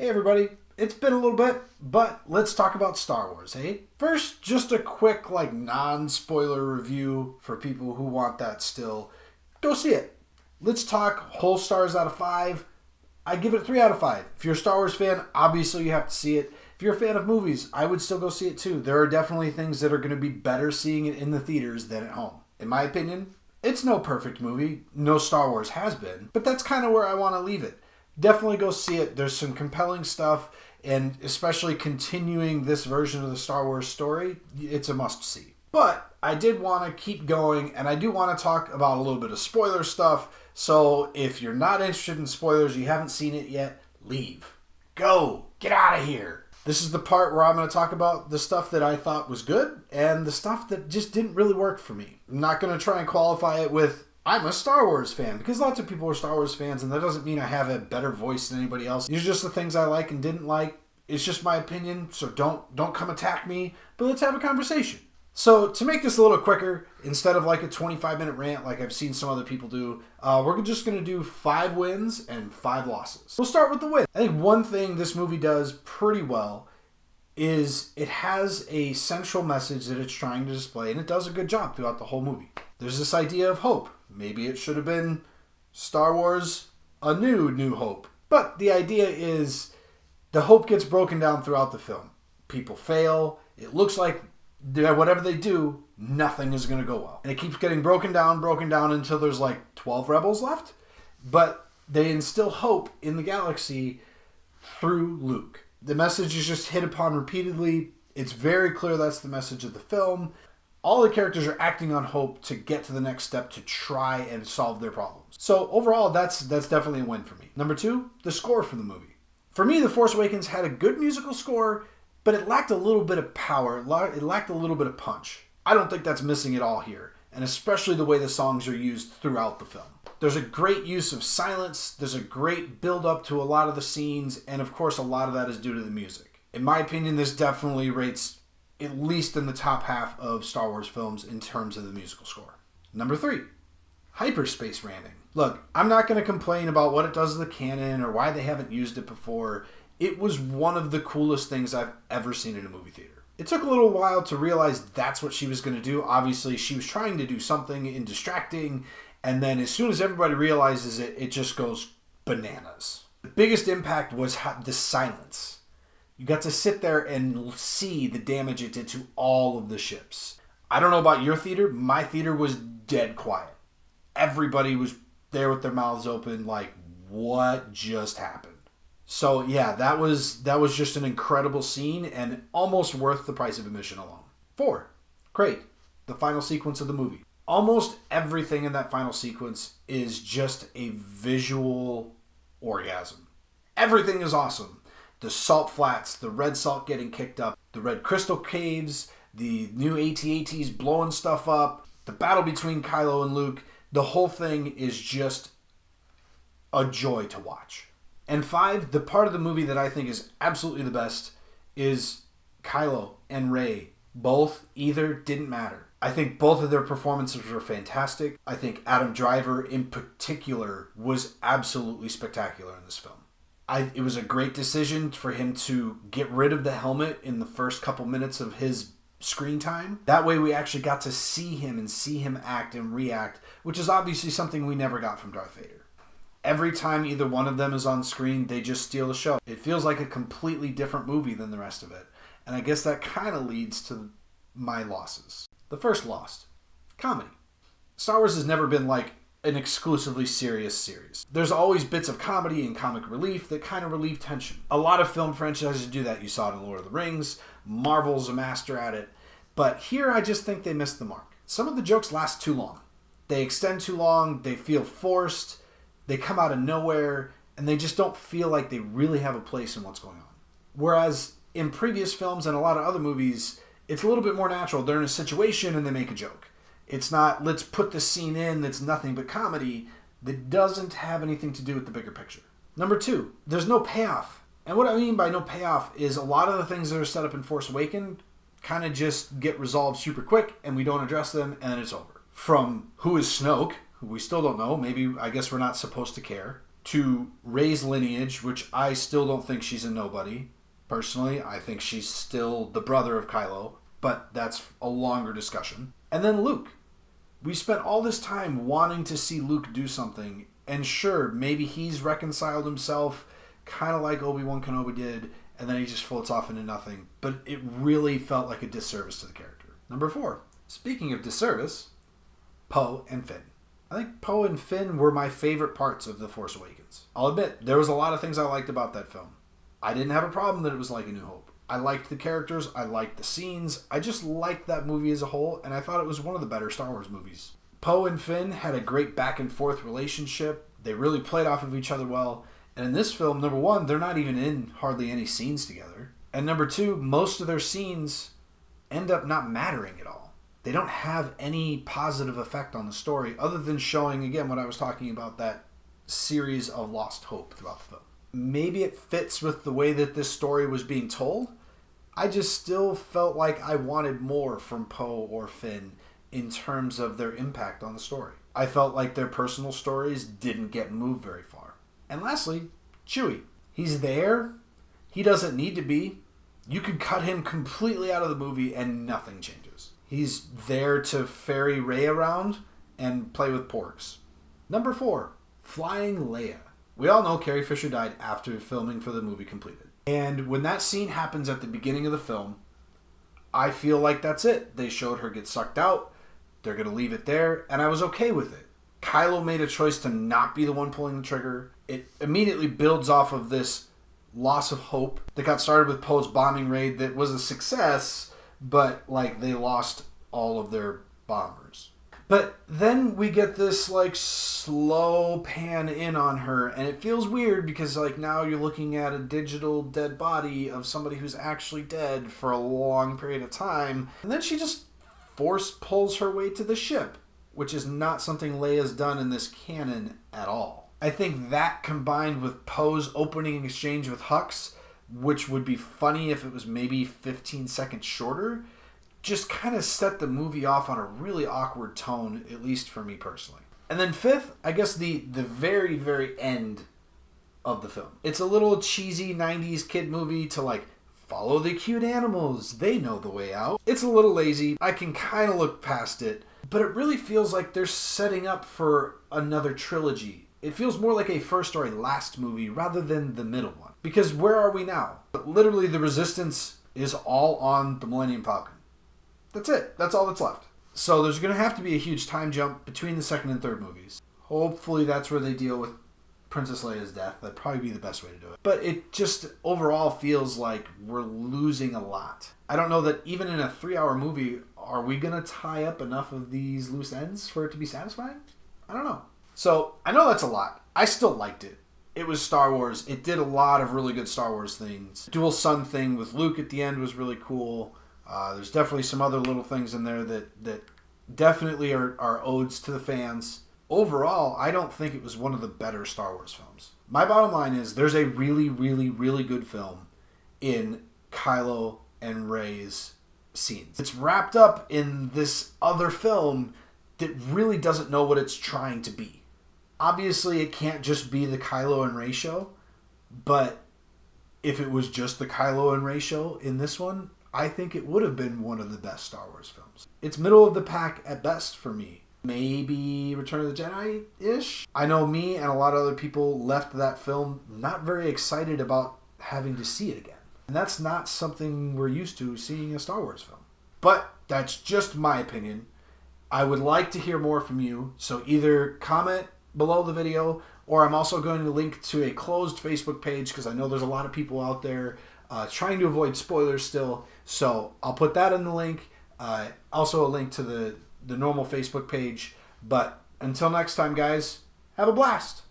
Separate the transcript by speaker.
Speaker 1: Hey everybody, it's been a little bit, but let's talk about Star Wars, hey? First, just a quick, non-spoiler review for people who want that still. Go see it. Let's talk whole stars out of 5. I give it 3 out of 5. If you're a Star Wars fan, obviously you have to see it. If you're a fan of movies, I would still go see it too. There are definitely things that are going to be better seeing it in the theaters than at home. In my opinion, it's no perfect movie. No Star Wars has been, but that's kind of where I want to leave it. Definitely go see it. There's some compelling stuff, and especially continuing this version of the Star Wars story, it's a must-see. But I did want to keep going, and I do want to talk about a little bit of spoiler stuff, so if you're not interested in spoilers, you haven't seen it yet, leave. Go! Get out of here! This is the part where I'm going to talk about the stuff that I thought was good, and the stuff that just didn't really work for me. I'm not going to try and qualify it with I'm a Star Wars fan, because lots of people are Star Wars fans, and that doesn't mean I have a better voice than anybody else. These are just the things I like and didn't like. It's just my opinion, so don't come attack me, but let's have a conversation. So to make this a little quicker, instead of like a 25-minute rant like I've seen some other people do, we're just going to do 5 wins and 5 losses. We'll start with the win. I think one thing this movie does pretty well is it has a central message that it's trying to display, and it does a good job throughout the whole movie. There's this idea of hope. Maybe it should have been Star Wars A New Hope. But the idea is the hope gets broken down throughout the film. People fail. It looks like whatever they do, nothing is going to go well. And it keeps getting broken down until there's like 12 rebels left. But they instill hope in the galaxy through Luke. The message is just hit upon repeatedly. It's very clear that's the message of the film. All the characters are acting on hope to get to the next step to try and solve their problems. So overall, that's definitely a win for me. Number 2, the score for the movie. For me, The Force Awakens had a good musical score, but it lacked a little bit of power. It lacked a little bit of punch. I don't think that's missing at all here, and especially the way the songs are used throughout the film. There's a great use of silence, there's a great build-up to a lot of the scenes, and of course a lot of that is due to the music. In my opinion, this definitely rates at least in the top half of Star Wars films in terms of the musical score. Number 3, hyperspace ramming. Look, I'm not going to complain about what it does to the canon or why they haven't used it before. It was one of the coolest things I've ever seen in a movie theater. It took a little while to realize that's what she was going to do. Obviously, she was trying to do something in distracting, and then as soon as everybody realizes it, it just goes bananas. The biggest impact was the silence. You got to sit there and see the damage it did to all of the ships. I don't know about your theater. My theater was dead quiet. Everybody was there with their mouths open like, what just happened? So yeah, that was just an incredible scene and almost worth the price of admission alone. 4, great. The final sequence of the movie. Almost everything in that final sequence is just a visual orgasm. Everything is awesome. The salt flats, the red salt getting kicked up, the red crystal caves, the new AT-ATs blowing stuff up, the battle between Kylo and Luke, the whole thing is just a joy to watch. And 5, the part of the movie that I think is absolutely the best is Kylo and Rey. Both either didn't matter. I think both of their performances were fantastic. I think Adam Driver in particular was absolutely spectacular in this film. It was a great decision for him to get rid of the helmet in the first couple minutes of his screen time. That way we actually got to see him and see him act and react, which is obviously something we never got from Darth Vader. Every time either one of them is on screen, they just steal the show. It feels like a completely different movie than the rest of it. And I guess that kind of leads to my losses. The first loss, comedy. Star Wars has never been like an exclusively serious series. There's always bits of comedy and comic relief that kind of relieve tension. A lot of film franchises do that. You saw it in Lord of the Rings. Marvel's a master at it. But here I just think they missed the mark. Some of the jokes last too long. They extend too long. They feel forced. They come out of nowhere. And they just don't feel like they really have a place in what's going on. Whereas in previous films and a lot of other movies, it's a little bit more natural. They're in a situation and they make a joke. It's not, let's put this scene in that's nothing but comedy that doesn't have anything to do with the bigger picture. Number 2, there's no payoff. And what I mean by no payoff is a lot of the things that are set up in Force Awakens kind of just get resolved super quick and we don't address them and then it's over. From who is Snoke, who we still don't know, maybe I guess we're not supposed to care, to Rey's lineage, which I still don't think she's a nobody. Personally, I think she's still the brother of Kylo, but that's a longer discussion. And then Luke. We spent all this time wanting to see Luke do something, and sure, maybe he's reconciled himself, kind of like Obi-Wan Kenobi did, and then he just floats off into nothing. But it really felt like a disservice to the character. Number 4. Speaking of disservice, Poe and Finn. I think Poe and Finn were my favorite parts of The Force Awakens. I'll admit, there was a lot of things I liked about that film. I didn't have a problem that it was like A New Hope. I liked the characters, I liked the scenes, I just liked that movie as a whole, and I thought it was one of the better Star Wars movies. Poe and Finn had a great back and forth relationship. They really played off of each other well. And in this film, number 1, they're not even in hardly any scenes together. And number 2, most of their scenes end up not mattering at all. They don't have any positive effect on the story other than showing, again, what I was talking about, that series of lost hope throughout the film. Maybe it fits with the way that this story was being told. I just still felt like I wanted more from Poe or Finn in terms of their impact on the story. I felt like their personal stories didn't get moved very far. And lastly, Chewie. He's there. He doesn't need to be. You could cut him completely out of the movie and nothing changes. He's there to ferry Rey around and play with porgs. Number 4, Flying Leia. We all know Carrie Fisher died after filming for the movie completed. And when that scene happens at the beginning of the film, I feel like that's it. They showed her get sucked out. They're going to leave it there, and I was okay with it. Kylo made a choice to not be the one pulling the trigger. It immediately builds off of this loss of hope that got started with Poe's bombing raid that was a success, but like they lost all of their bombers. But then we get this like slow pan in on her, and it feels weird because like now you're looking at a digital dead body of somebody who's actually dead for a long period of time, and then she just force pulls her way to the ship, which is not something Leia's done in this canon at all. I think that combined with Poe's opening exchange with Hux, which would be funny if it was maybe 15 seconds shorter, just kind of set the movie off on a really awkward tone, at least for me personally. And then 5th, I guess the very, very end of the film. It's a little cheesy 90s kid movie to like, follow the cute animals. They know the way out. It's a little lazy. I can kind of look past it. But it really feels like they're setting up for another trilogy. It feels more like a first or a last movie rather than the middle one. Because where are we now? Literally the Resistance is all on the Millennium Falcon. That's it. That's all that's left. So there's going to have to be a huge time jump between the second and third movies. Hopefully that's where they deal with Princess Leia's death. That'd probably be the best way to do it. But it just overall feels like we're losing a lot. I don't know that even in a 3-hour movie, are we going to tie up enough of these loose ends for it to be satisfying? I don't know. So I know that's a lot. I still liked it. It was Star Wars. It did a lot of really good Star Wars things. Dual Sun thing with Luke at the end was really cool. There's definitely some other little things in there that definitely are odes to the fans. Overall, I don't think it was one of the better Star Wars films. My bottom line is there's a really, really, really good film in Kylo and Rey's scenes. It's wrapped up in this other film that really doesn't know what it's trying to be. Obviously, it can't just be the Kylo and Rey show, but if it was just the Kylo and Rey show in this one, I think it would have been one of the best Star Wars films. It's middle of the pack at best for me. Maybe Return of the Jedi-ish. I know me and a lot of other people left that film not very excited about having to see it again. And that's not something we're used to seeing a Star Wars film. But that's just my opinion. I would like to hear more from you, so either comment below the video, or I'm also going to link to a closed Facebook page because I know there's a lot of people out there trying to avoid spoilers still. So I'll put that in the link. Also a link to the normal Facebook page. But until next time, guys, have a blast.